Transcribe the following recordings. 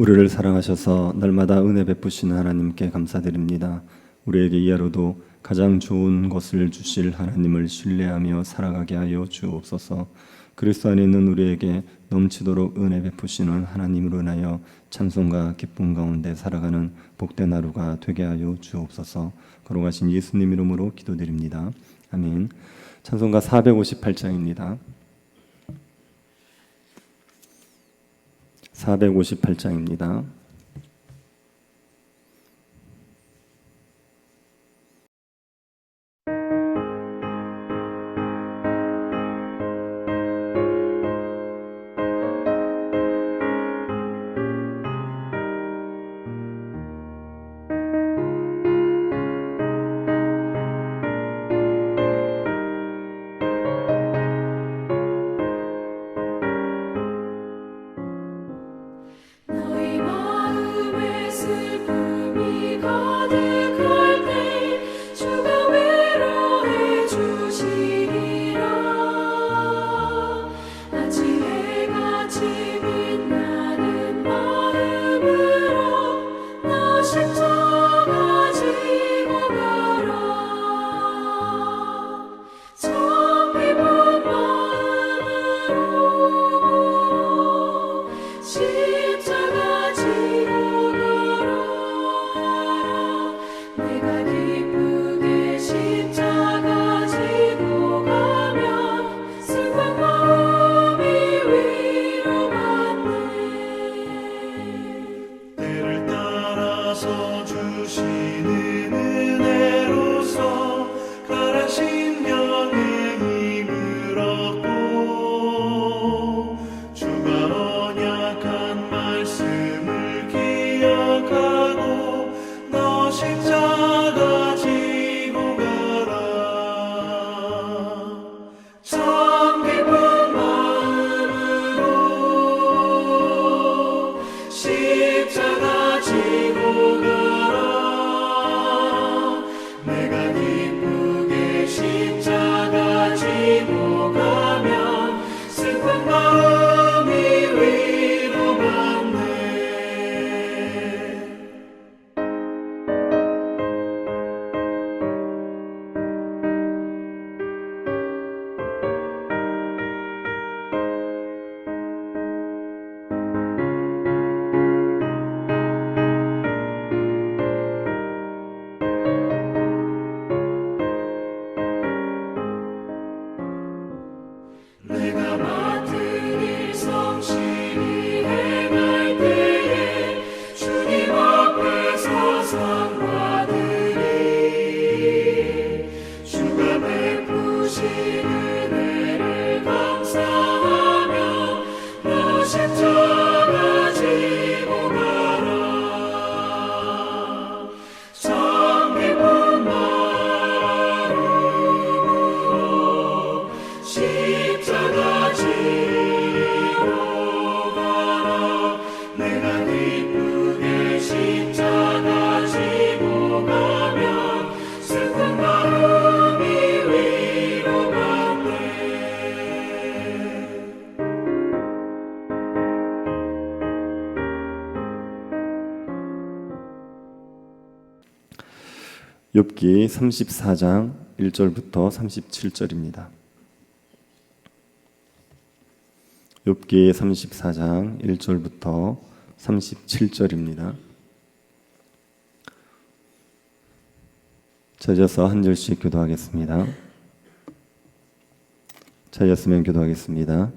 우리를 사랑하셔서 날마다 은혜 베푸시는 하나님께 감사드립니다. 우리에게 이하로도 가장 좋은 것을 주실 하나님을 신뢰하며 살아가게 하여 주옵소서. 그리스도 안에 있는 우리에게 넘치도록 은혜 베푸시는 하나님으로 인하여 찬송과 기쁨 가운데 살아가는 복된 하루가 되게 하여 주옵소서. 거룩하신 예수님 이름으로 기도드립니다. 아멘. 찬송가 458장입니다. 458장입니다. 욥기 34장 1절부터 37절입니다. 욥기 34장 1절부터 37절입니다. 찾아서 한 절씩 교도하겠습니다. 찾았으면 교도하겠습니다.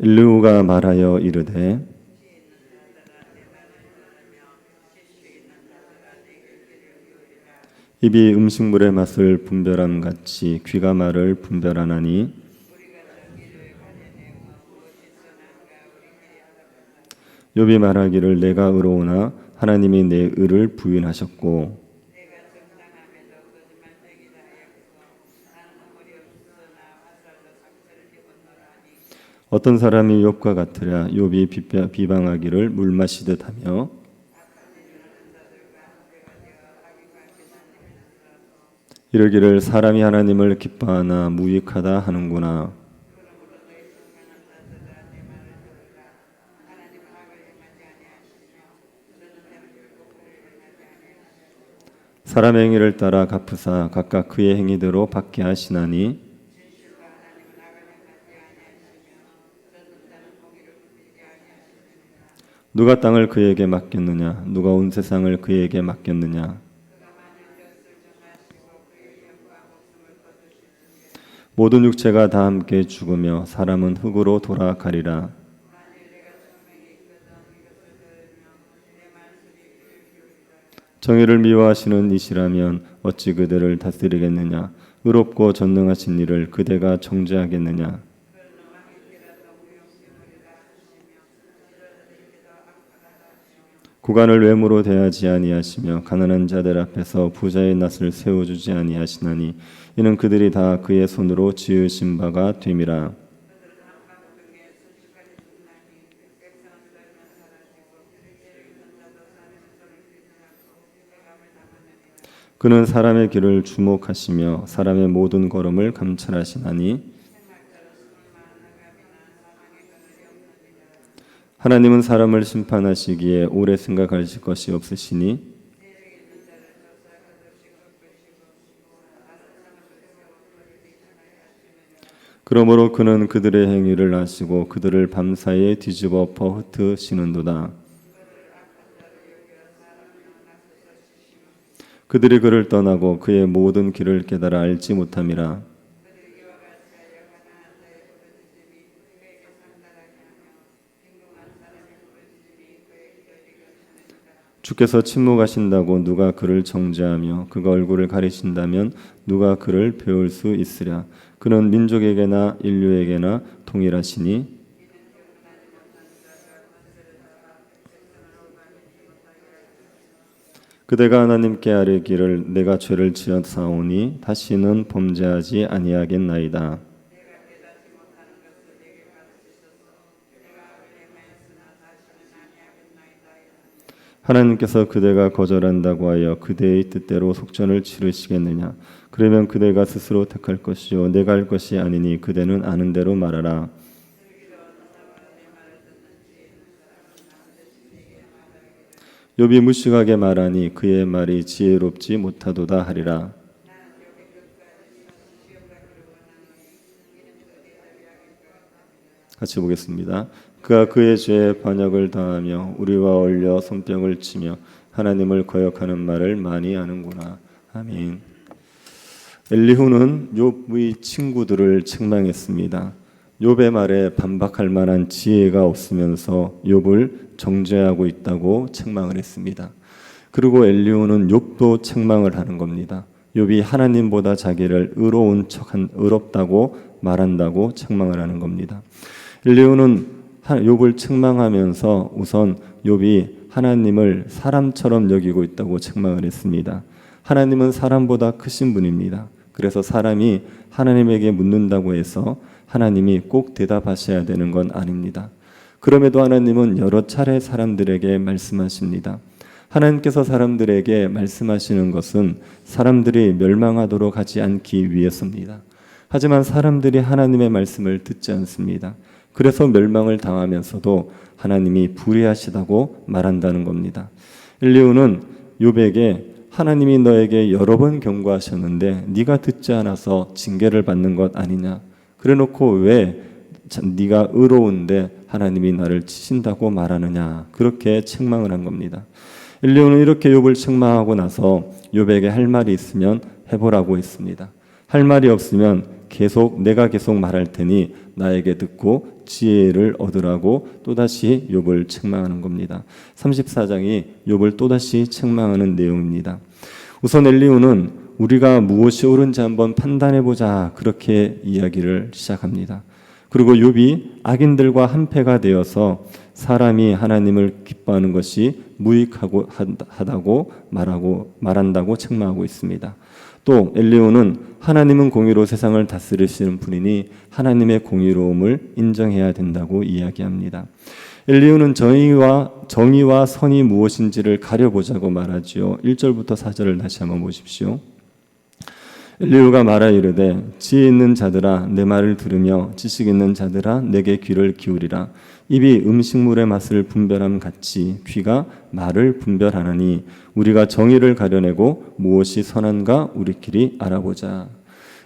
엘리후가 말하여 이르되 입이 음식물의 맛을 분별함 같이 귀가 말을 분별하나니 욥이 말하기를 내가 의로우나 하나님이 내 의를 부인하셨고 어떤 사람이 욥과 같으랴 욥이 비방하기를 물 마시듯 하며 이르기를 사람이 하나님을 기뻐하나 무익하다 하는구나. 사람의 행위를 따라 갚으사 각각 그의 행위대로 받게 하시나니 누가 땅을 그에게 맡겼느냐 누가 온 세상을 그에게 맡겼느냐 모든 육체가 다 함께 죽으며 사람은 흙으로 돌아가리라. 정의를 미워하시는 이시라면 어찌 그들을 다스리겠느냐 의롭고 전능하신 이를 그대가 정죄하겠느냐. 고관을 외모로 대하지 아니하시며 가난한 자들 앞에서 부자의 낯을 세워주지 아니하시나니 이는 그들이 다 그의 손으로 지으신 바가 됨이라. 그는 사람의 길을 주목하시며 사람의 모든 걸음을 감찰하시나니 하나님은 사람을 심판하시기에 오래 생각하실 것이 없으시니 그러므로 그는 그들의 행위를 아시고 그들을 밤사이에 뒤집어 엎어 흩으시는도다. 그들이 그를 떠나고 그의 모든 길을 깨달아 알지 못함이라. 주께서 침묵하신다고 누가 그를 정죄하며 그가 얼굴을 가리신다면 누가 그를 배울 수 있으랴. 그는 민족에게나 인류에게나 동일하시니 그대가 하나님께 아뢰기를 내가 죄를 지었사오니 다시는 범죄하지 아니하겠나이다. 하나님께서 그대가 거절한다고 하여 그대의 뜻대로 속전을 치르시겠느냐. 그러면 그대가 스스로 택할 것이요 내가 할 것이 아니니 그대는 아는 대로 말하라. 욥이 무식하게 말하니 그의 말이 지혜롭지 못하도다 하리라. 같이 보겠습니다. 그가 그의 죄에 반역을 당하며 우리와 어울려 손뼉을 치며 하나님을 거역하는 말을 많이 하는구나. 아멘. 엘리후는 욥의 친구들을 책망했습니다. 욥의 말에 반박할 만한 지혜가 없으면서 욥을 정죄하고 있다고 책망을 했습니다. 그리고 엘리후는 욥도 책망을 하는 겁니다. 욥이 하나님보다 자기를 의롭다고 말한다고 책망을 하는 겁니다. 엘리후는 욥을 책망하면서 우선 욥이 하나님을 사람처럼 여기고 있다고 책망을 했습니다. 하나님은 사람보다 크신 분입니다. 그래서 사람이 하나님에게 묻는다고 해서 하나님이 꼭 대답하셔야 되는 건 아닙니다. 그럼에도 하나님은 여러 차례 사람들에게 말씀하십니다. 하나님께서 사람들에게 말씀하시는 것은 사람들이 멸망하도록 하지 않기 위해서입니다. 하지만 사람들이 하나님의 말씀을 듣지 않습니다. 그래서 멸망을 당하면서도 하나님이 불의하시다고 말한다는 겁니다. 엘리후는 욥에게 하나님이 너에게 여러 번 경고하셨는데 네가 듣지 않아서 징계를 받는 것 아니냐. 그래놓고 왜 네가 의로운데 하나님이 나를 치신다고 말하느냐. 그렇게 책망을 한 겁니다. 엘리후는 이렇게 욥을 책망하고 나서 욥에게 할 말이 있으면 해보라고 했습니다. 할 말이 없으면 내가 계속 말할 테니 나에게 듣고 지혜를 얻으라고 또다시 욥을 책망하는 겁니다. 34장이 욥을 또다시 책망하는 내용입니다. 우선 엘리후는 우리가 무엇이 옳은지 한번 판단해보자 그렇게 이야기를 시작합니다. 그리고 욥이 악인들과 한패가 되어서 사람이 하나님을 기뻐하는 것이 무익하다고 말한다고 책망하고 있습니다. 또 엘리후는 하나님은 공의로 세상을 다스리시는 분이니 하나님의 공의로움을 인정해야 된다고 이야기합니다. 엘리후는 정의와 선이 무엇인지를 가려보자고 말하지요. 1절부터 4절을 다시 한번 보십시오. 엘리후가 말하 이르되 지혜 있는 자들아 내 말을 들으며 지식 있는 자들아 내게 귀를 기울이라. 입이 음식물의 맛을 분별함 같이 귀가 말을 분별하나니 우리가 정의를 가려내고 무엇이 선한가 우리끼리 알아보자.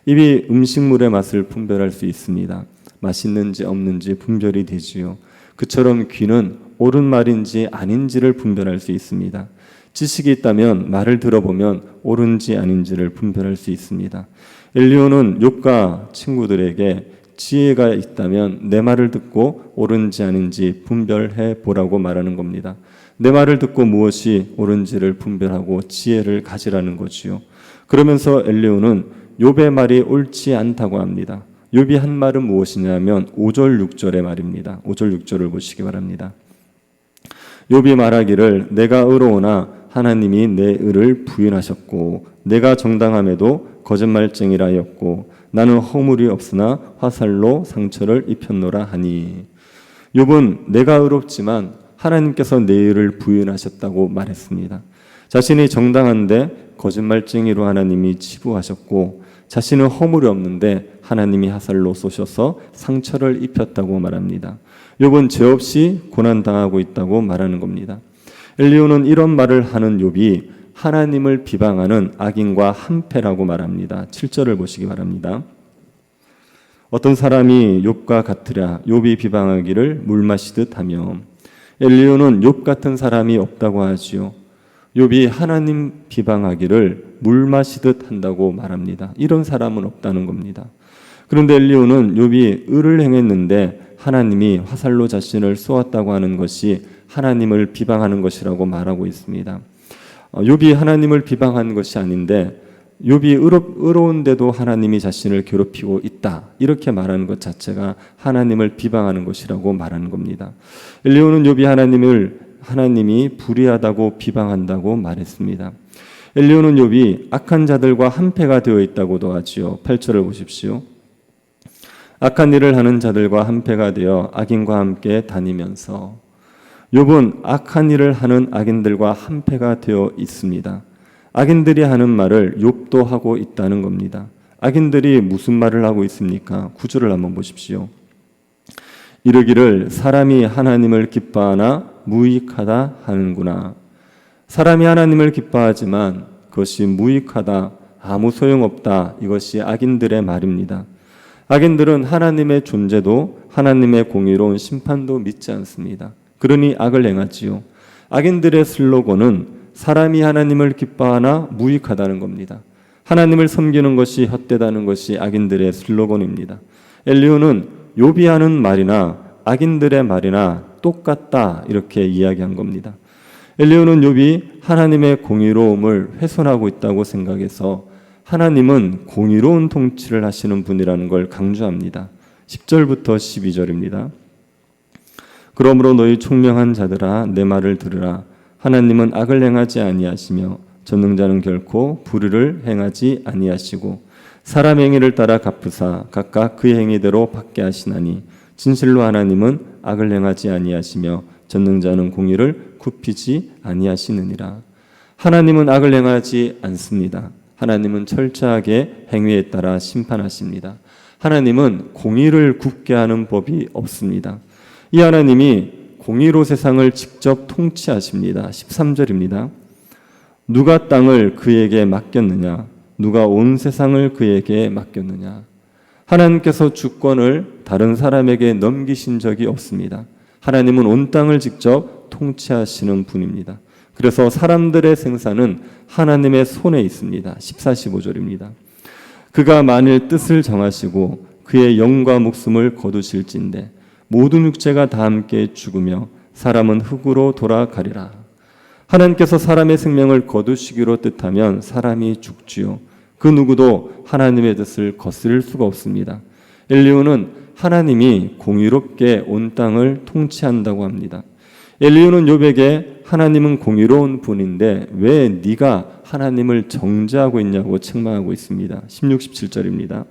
입이 음식물의 맛을 분별할 수 있습니다. 맛있는지 없는지 분별이 되지요. 그처럼 귀는 옳은 말인지 아닌지를 분별할 수 있습니다. 지식이 있다면 말을 들어보면 옳은지 아닌지를 분별할 수 있습니다. 엘리후는 욥과 친구들에게 지혜가 있다면 내 말을 듣고 옳은지 아닌지 분별해 보라고 말하는 겁니다. 내 말을 듣고 무엇이 옳은지를 분별하고 지혜를 가지라는 거지요. 그러면서 엘리후는 욥의 말이 옳지 않다고 합니다. 욥이 한 말은 무엇이냐면 5절 6절의 말입니다. 5절 6절을 보시기 바랍니다. 욥이 말하기를 내가 의로우나 하나님이 내 의를 부인하셨고 내가 정당함에도 거짓말쟁이라 하였고 나는 허물이 없으나 화살로 상처를 입혔노라 하니. 욥은 내가 의롭지만 하나님께서 내 의를 부인하셨다고 말했습니다. 자신이 정당한데 거짓말쟁이로 하나님이 치부하셨고 자신은 허물이 없는데 하나님이 화살로 쏘셔서 상처를 입혔다고 말합니다. 욥은 죄 없이 고난당하고 있다고 말하는 겁니다. 엘리후는 이런 말을 하는 욥이 하나님을 비방하는 악인과 한패라고 말합니다. 7절을 보시기 바랍니다. 어떤 사람이 욥과 같으랴 욥이 비방하기를 물 마시듯 하며. 엘리후는 욥 같은 사람이 없다고 하지요. 욥이 하나님 비방하기를 물 마시듯 한다고 말합니다. 이런 사람은 없다는 겁니다. 그런데 엘리후는 욥이 의를 행했는데 하나님이 화살로 자신을 쏘았다고 하는 것이 하나님을 비방하는 것이라고 말하고 있습니다. 욥이 하나님을 비방한 것이 아닌데 욥이 의로운데도 하나님이 자신을 괴롭히고 있다 이렇게 말하는 것 자체가 하나님을 비방하는 것이라고 말하는 겁니다. 엘리후는 욥이 하나님이 불의하다고 비방한다고 말했습니다. 엘리후는 욥이 악한 자들과 한패가 되어 있다고도 하지요. 8절을 보십시오. 악한 일을 하는 자들과 한패가 되어 악인과 함께 다니면서. 욥은 악한 일을 하는 악인들과 한패가 되어 있습니다. 악인들이 하는 말을 욥도 하고 있다는 겁니다. 악인들이 무슨 말을 하고 있습니까? 9절을 한번 보십시오. 이르기를 사람이 하나님을 기뻐하나 무익하다 하는구나. 사람이 하나님을 기뻐하지만 그것이 무익하다, 아무 소용없다, 이것이 악인들의 말입니다. 악인들은 하나님의 존재도 하나님의 공의로운 심판도 믿지 않습니다. 그러니 악을 행하지요. 악인들의 슬로건은 사람이 하나님을 기뻐하나 무익하다는 겁니다. 하나님을 섬기는 것이 헛되다는 것이 악인들의 슬로건입니다. 엘리후는 욥이 하는 말이나 악인들의 말이나 똑같다 이렇게 이야기한 겁니다. 엘리후는 욥이 하나님의 공의로움을 훼손하고 있다고 생각해서 하나님은 공의로운 통치를 하시는 분이라는 걸 강조합니다. 10절부터 12절입니다. 그러므로 너희 총명한 자들아 내 말을 들으라. 하나님은 악을 행하지 아니하시며 전능자는 결코 불의를 행하지 아니하시고 사람 행위를 따라 갚으사 각각 그의 행위대로 받게 하시나니 진실로 하나님은 악을 행하지 아니하시며 전능자는 공의를 굽히지 아니하시느니라. 하나님은 악을 행하지 않습니다. 하나님은 철저하게 행위에 따라 심판하십니다. 하나님은 공의를 굽게 하는 법이 없습니다. 이 하나님이 공의로 세상을 직접 통치하십니다. 13절입니다. 누가 땅을 그에게 맡겼느냐? 누가 온 세상을 그에게 맡겼느냐? 하나님께서 주권을 다른 사람에게 넘기신 적이 없습니다. 하나님은 온 땅을 직접 통치하시는 분입니다. 그래서 사람들의 생사는 하나님의 손에 있습니다. 14, 15절입니다. 그가 만일 뜻을 정하시고 그의 영과 목숨을 거두실진대 모든 육체가 다 함께 죽으며 사람은 흙으로 돌아가리라. 하나님께서 사람의 생명을 거두시기로 뜻하면 사람이 죽지요. 그 누구도 하나님의 뜻을 거스릴 수가 없습니다. 엘리후는 하나님이 공의롭게 온 땅을 통치한다고 합니다. 엘리후는 욥에게 하나님은 공의로운 분인데 왜 네가 하나님을 정죄하고 있냐고 책망하고 있습니다. 16, 17절입니다.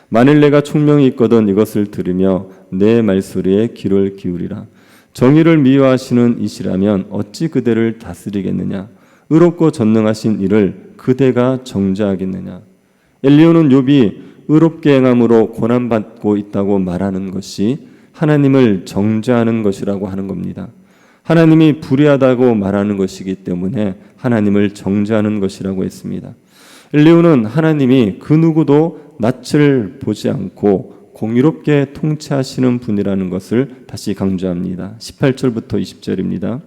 만일 내가 총명이 있거든 이것을 들으며 내 말소리에 귀를 기울이라. 정의를 미워하시는 이시라면 어찌 그대를 다스리겠느냐. 의롭고 전능하신 이를 그대가 정죄하겠느냐. 엘리후는 욥이 의롭게 행함으로 고난받고 있다고 말하는 것이 하나님을 정죄하는 것이라고 하는 겁니다. 하나님이 불의하다고 말하는 것이기 때문에 하나님을 정죄하는 것이라고 했습니다. 엘리후는 하나님이 그 누구도 낯을 보지 않고 공의롭게 통치하시는 분이라는 것을 다시 강조합니다. 18절부터 20절입니다.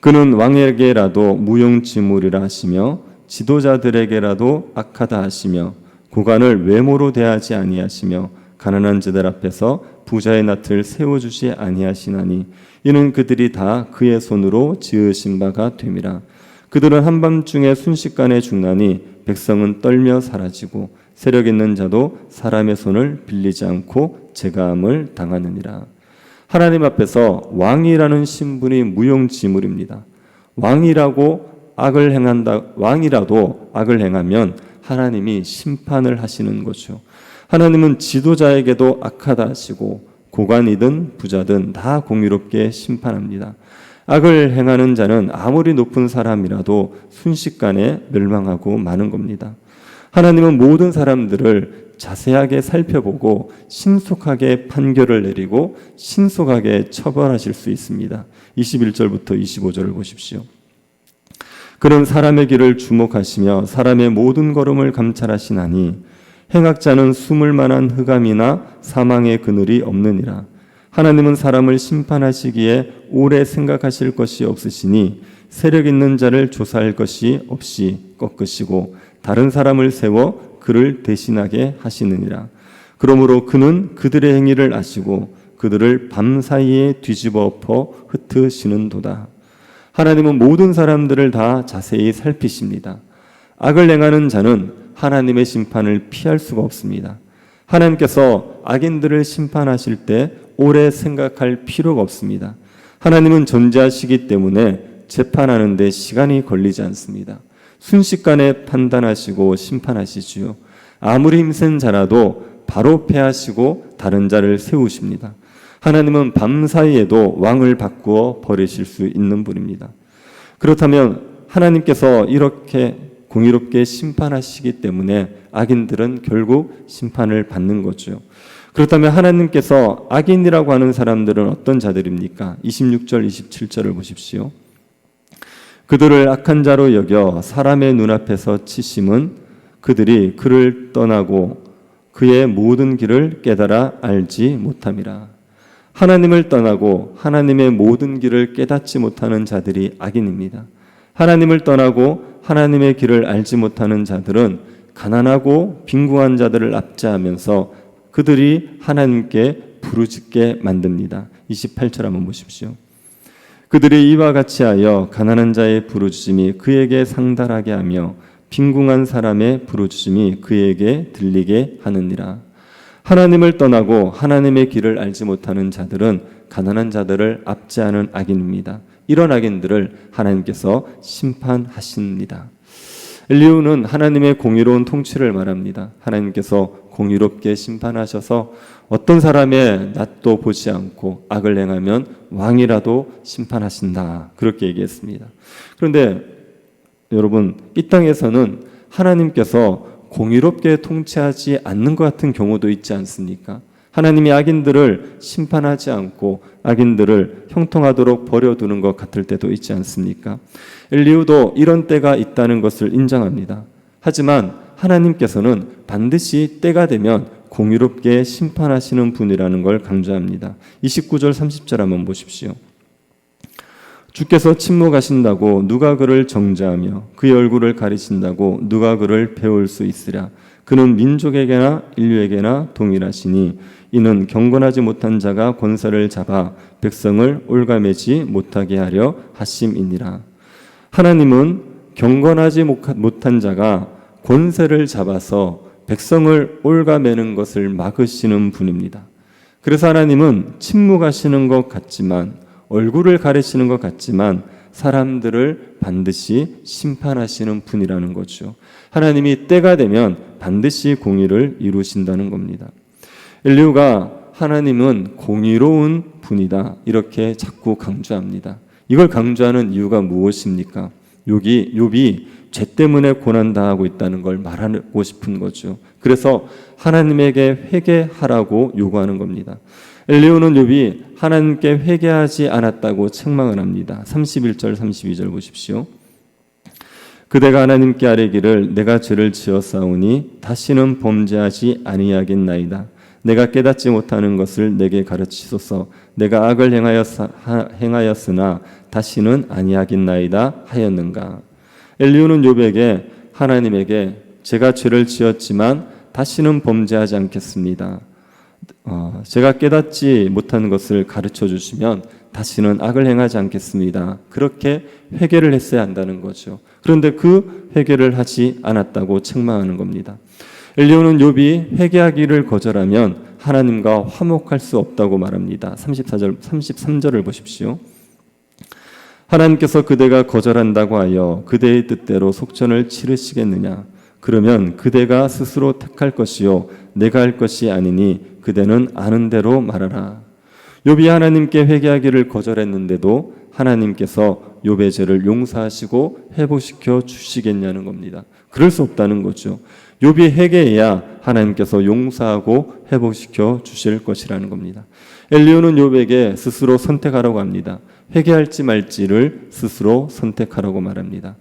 그는 왕에게라도 무용지물이라 하시며 지도자들에게라도 악하다 하시며 고관을 외모로 대하지 아니하시며 가난한 자들 앞에서 부자의 낯을 세워주지 아니하시나니 이는 그들이 다 그의 손으로 지으신 바가 됨이라. 그들은 한밤중에 순식간에 죽나니 백성은 떨며 사라지고 세력 있는 자도 사람의 손을 빌리지 않고 제가함을 당하느니라. 하나님 앞에서 왕이라는 신분이 무용지물입니다. 왕이라도 악을 행하면 하나님이 심판을 하시는 거죠. 하나님은 지도자에게도 악하다 하시고 고관이든 부자든 다 공의롭게 심판합니다. 악을 행하는 자는 아무리 높은 사람이라도 순식간에 멸망하고 마는 겁니다. 하나님은 모든 사람들을 자세하게 살펴보고 신속하게 판결을 내리고 신속하게 처벌하실 수 있습니다. 21절부터 25절을 보십시오. 그는 사람의 길을 주목하시며 사람의 모든 걸음을 감찰하시나니 행악자는 숨을 만한 흑암이나 사망의 그늘이 없느니라. 하나님은 사람을 심판하시기에 오래 생각하실 것이 없으시니 세력 있는 자를 조사할 것이 없이 꺾으시고 다른 사람을 세워 그를 대신하게 하시느니라. 그러므로 그는 그들의 행위를 아시고 그들을 밤사이에 뒤집어 엎어 흩으시는도다. 하나님은 모든 사람들을 다 자세히 살피십니다. 악을 행하는 자는 하나님의 심판을 피할 수가 없습니다. 하나님께서 악인들을 심판하실 때 오래 생각할 필요가 없습니다. 하나님은 전지하시기 때문에 재판하는 데 시간이 걸리지 않습니다. 순식간에 판단하시고 심판하시지요. 아무리 힘센 자라도 바로 패하시고 다른 자를 세우십니다. 하나님은 밤사이에도 왕을 바꾸어 버리실 수 있는 분입니다. 그렇다면 하나님께서 이렇게 공의롭게 심판하시기 때문에 악인들은 결국 심판을 받는 거죠. 그렇다면 하나님께서 악인이라고 하는 사람들은 어떤 자들입니까? 26절, 27절을 보십시오. 그들을 악한 자로 여겨 사람의 눈앞에서 치심은 그들이 그를 떠나고 그의 모든 길을 깨달아 알지 못함이라. 하나님을 떠나고 하나님의 모든 길을 깨닫지 못하는 자들이 악인입니다. 하나님을 떠나고 하나님의 길을 알지 못하는 자들은 가난하고 빈궁한 자들을 압제하면서 그들이 하나님께 부르짖게 만듭니다. 28절 한번 보십시오. 그들이 이와 같이 하여 가난한 자의 부르짖음이 그에게 상달하게 하며 빈궁한 사람의 부르짖음이 그에게 들리게 하느니라. 하나님을 떠나고 하나님의 길을 알지 못하는 자들은 가난한 자들을 압제하는 악인입니다. 이런 악인들을 하나님께서 심판하십니다. 엘리후는 하나님의 공의로운 통치를 말합니다. 하나님께서 공의롭게 심판하셔서 어떤 사람의 낯도 보지 않고 악을 행하면 왕이라도 심판하신다. 그렇게 얘기했습니다. 그런데 여러분, 이 땅에서는 하나님께서 공의롭게 통치하지 않는 것 같은 경우도 있지 않습니까? 하나님이 악인들을 심판하지 않고 악인들을 형통하도록 버려두는 것 같을 때도 있지 않습니까? 엘리후도 이런 때가 있다는 것을 인정합니다. 하지만 하나님께서는 반드시 때가 되면 공의롭게 심판하시는 분이라는 걸 강조합니다. 29절 30절 한번 보십시오. 주께서 침묵하신다고 누가 그를 정죄하며 그의 얼굴을 가리신다고 누가 그를 배울 수 있으랴. 그는 민족에게나 인류에게나 동일하시니 이는 경건하지 못한 자가 권세를 잡아 백성을 올가매지 못하게 하려 하심이니라. 하나님은 경건하지 못한 자가 권세를 잡아서 백성을 올가매는 것을 막으시는 분입니다. 그래서 하나님은 침묵하시는 것 같지만 얼굴을 가리시는 것 같지만 사람들을 반드시 심판하시는 분이라는 거죠. 하나님이 때가 되면 반드시 공의를 이루신다는 겁니다. 엘리후가 하나님은 공의로운 분이다 이렇게 자꾸 강조합니다. 이걸 강조하는 이유가 무엇입니까? 욥이 죄 때문에 고난당하고 있다는 걸 말하고 싶은 거죠. 그래서 하나님에게 회개하라고 요구하는 겁니다. 엘리후는 욥이 하나님께 회개하지 않았다고 책망을 합니다. 31절 32절 보십시오. 그대가 하나님께 아뢰기를 내가 죄를 지었사오니 다시는 범죄하지 아니하겠나이다. 내가 깨닫지 못하는 것을 내게 가르치소서. 내가 악을 행하였으나 다시는 아니하겠나이다 하였는가. 엘리후는 욥에게 하나님에게 제가 죄를 지었지만 다시는 범죄하지 않겠습니다. 제가 깨닫지 못하는 것을 가르쳐 주시면 다시는 악을 행하지 않겠습니다. 그렇게 회개를 했어야 한다는 거죠. 그런데 그 회개를 하지 않았다고 책망하는 겁니다. 엘리후는 욥이 회개하기를 거절하면 하나님과 화목할 수 없다고 말합니다. 33절을 보십시오. 하나님께서 그대가 거절한다고 하여 그대의 뜻대로 속전을 치르시겠느냐? 그러면 그대가 스스로 택할 것이요 내가 할 것이 아니니 그대는 아는 대로 말하라. 욥이 하나님께 회개하기를 거절했는데도 하나님께서 욥의 죄를 용서하시고 회복시켜 주시겠냐는 겁니다. 그럴 수 없다는 거죠. 욥이 회개해야 하나님께서 용서하고 회복시켜 주실 것이라는 겁니다. 엘리후는 욥에게 스스로 선택하라고 합니다. 회개할지 말지를 스스로 선택하라고 말합니다.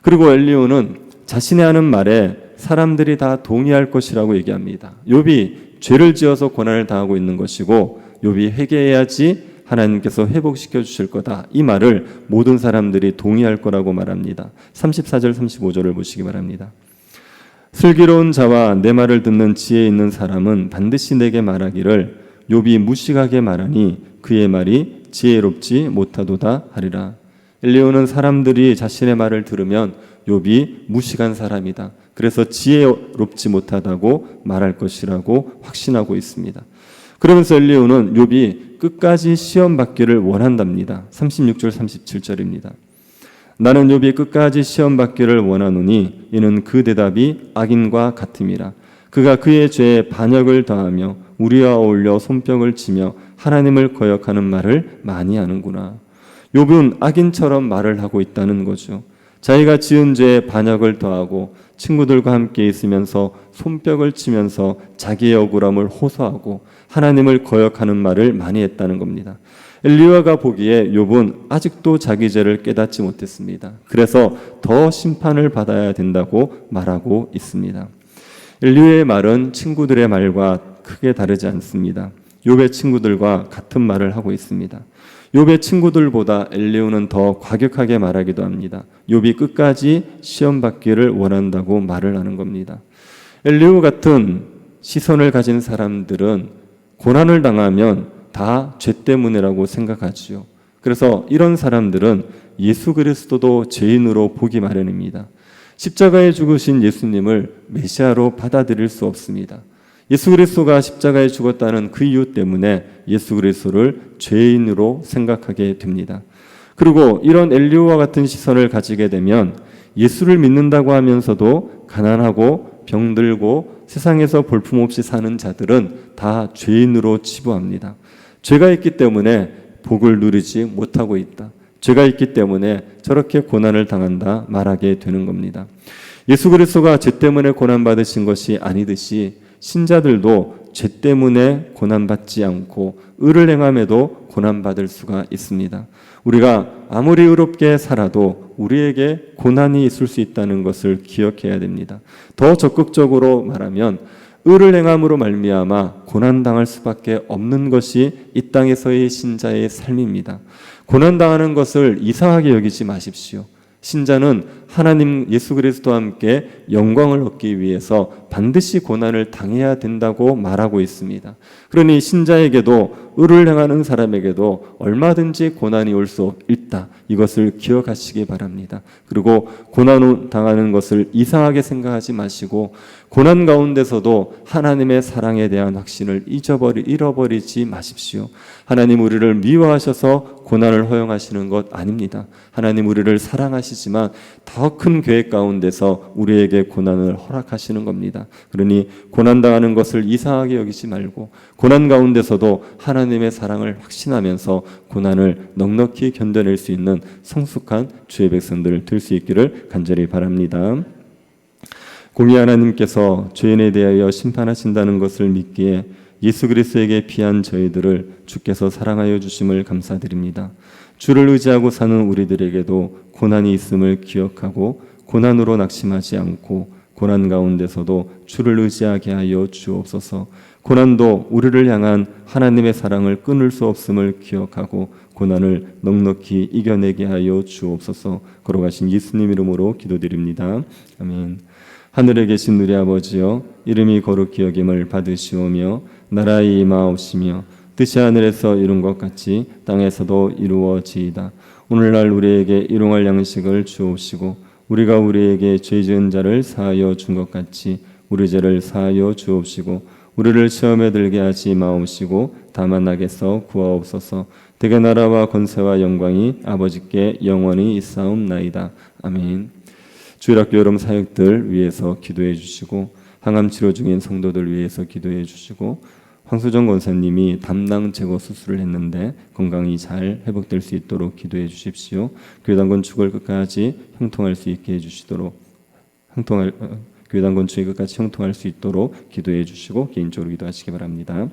그리고 엘리후는 자신의 하는 말에 사람들이 다 동의할 것이라고 얘기합니다. 욥이 죄를 지어서 고난을 당하고 있는 것이고 욥이 회개해야지 하나님께서 회복시켜 주실 거다. 이 말을 모든 사람들이 동의할 거라고 말합니다. 34절 35절을 보시기 바랍니다. 슬기로운 자와 내 말을 듣는 지혜 있는 사람은 반드시 내게 말하기를 욥이 무식하게 말하니 그의 말이 지혜롭지 못하도다 하리라. 엘리후는 사람들이 자신의 말을 들으면 욥이 무식한 사람이다. 그래서 지혜롭지 못하다고 말할 것이라고 확신하고 있습니다. 그러면서 엘리후는 욥이 끝까지 시험 받기를 원한답니다. 36절 37절입니다. 나는 욥이 끝까지 시험 받기를 원하노니 이는 그 대답이 악인과 같음이라. 그가 그의 죄에 반역을 더하며 우리와 어울려 손뼉을 치며 하나님을 거역하는 말을 많이 하는구나. 욥은 악인처럼 말을 하고 있다는 거죠. 자기가 지은 죄에 반역을 더하고 친구들과 함께 있으면서 손뼉을 치면서 자기의 억울함을 호소하고 하나님을 거역하는 말을 많이 했다는 겁니다. 엘리야가 보기에 욥은 아직도 자기 죄를 깨닫지 못했습니다. 그래서 더 심판을 받아야 된다고 말하고 있습니다. 엘리야의 말은 친구들의 말과 크게 다르지 않습니다. 욥의 친구들과 같은 말을 하고 있습니다. 욥의 친구들보다 엘리후는 더 과격하게 말하기도 합니다. 욥이 끝까지 시험 받기를 원한다고 말을 하는 겁니다. 엘리후 같은 시선을 가진 사람들은 고난을 당하면 다 죄 때문이라고 생각하지요. 그래서 이런 사람들은 예수 그리스도도 죄인으로 보기 마련입니다. 십자가에 죽으신 예수님을 메시아로 받아들일 수 없습니다. 예수 그리스도가 십자가에 죽었다는 그 이유 때문에 예수 그리스도를 죄인으로 생각하게 됩니다. 그리고 이런 엘리후와 같은 시선을 가지게 되면 예수를 믿는다고 하면서도 가난하고 병들고 세상에서 볼품없이 사는 자들은 다 죄인으로 치부합니다. 죄가 있기 때문에 복을 누리지 못하고 있다. 죄가 있기 때문에 저렇게 고난을 당한다 말하게 되는 겁니다. 예수 그리스도가 죄 때문에 고난받으신 것이 아니듯이 신자들도 죄 때문에 고난받지 않고 의를 행함에도 고난받을 수가 있습니다. 우리가 아무리 의롭게 살아도 우리에게 고난이 있을 수 있다는 것을 기억해야 됩니다. 더 적극적으로 말하면 의를 행함으로 말미암아 고난당할 수밖에 없는 것이 이 땅에서의 신자의 삶입니다. 고난당하는 것을 이상하게 여기지 마십시오. 신자는 하나님 예수 그리스도와 함께 영광을 얻기 위해서 반드시 고난을 당해야 된다고 말하고 있습니다. 그러니 신자에게도 의를 행하는 사람에게도 얼마든지 고난이 올 수 있다. 이것을 기억하시기 바랍니다. 그리고 고난 당하는 것을 이상하게 생각하지 마시고 고난 가운데서도 하나님의 사랑에 대한 확신을 잃어버리지 마십시오. 하나님 우리를 미워하셔서 고난을 허용하시는 것 아닙니다. 하나님 우리를 사랑하시지만 더 더 큰 계획 가운데서 우리에게 고난을 허락하시는 겁니다. 그러니 고난당하는 것을 이상하게 여기지 말고 고난 가운데서도 하나님의 사랑을 확신하면서 고난을 넉넉히 견뎌낼 수 있는 성숙한 주의 백성들 될 수 있기를 간절히 바랍니다. 공의 하나님께서 죄인에 대하여 심판하신다는 것을 믿기에 예수 그리스도에게 피한 저희들을 주께서 사랑하여 주심을 감사드립니다. 주를 의지하고 사는 우리들에게도 고난이 있음을 기억하고 고난으로 낙심하지 않고 고난 가운데서도 주를 의지하게 하여 주옵소서. 고난도 우리를 향한 하나님의 사랑을 끊을 수 없음을 기억하고 고난을 넉넉히 이겨내게 하여 주옵소서. 걸어가신 예수님 이름으로 기도드립니다. 아멘. 하늘에 계신 우리 아버지여, 이름이 거룩히 여김을 받으시오며 나라의 임하옵시며 뜻이 하늘에서 이룬 것 같이 땅에서도 이루어지이다. 오늘날 우리에게 일용할 양식을 주옵시고 우리가 우리에게 죄 지은 자를 사하여 준 것 같이 우리 죄를 사하여 주옵시고 우리를 시험에 들게 하지 마옵시고 다만 악에서 구하옵소서. 대개 나라와 권세와 영광이 아버지께 영원히 있사옵나이다. 아멘. 주일학교 여름 사역들 위해서 기도해 주시고 항암 치료 중인 성도들 위해서 기도해 주시고 황수정 권사님이 담낭 제거 수술을 했는데 건강이 잘 회복될 수 있도록 기도해 주십시오. 교회당 건축을 끝까지 형통할 수 있게 해주시도록 교회당 건축이 끝까지 형통할 수 있도록 기도해 주시고 개인적으로 기도하시기 바랍니다.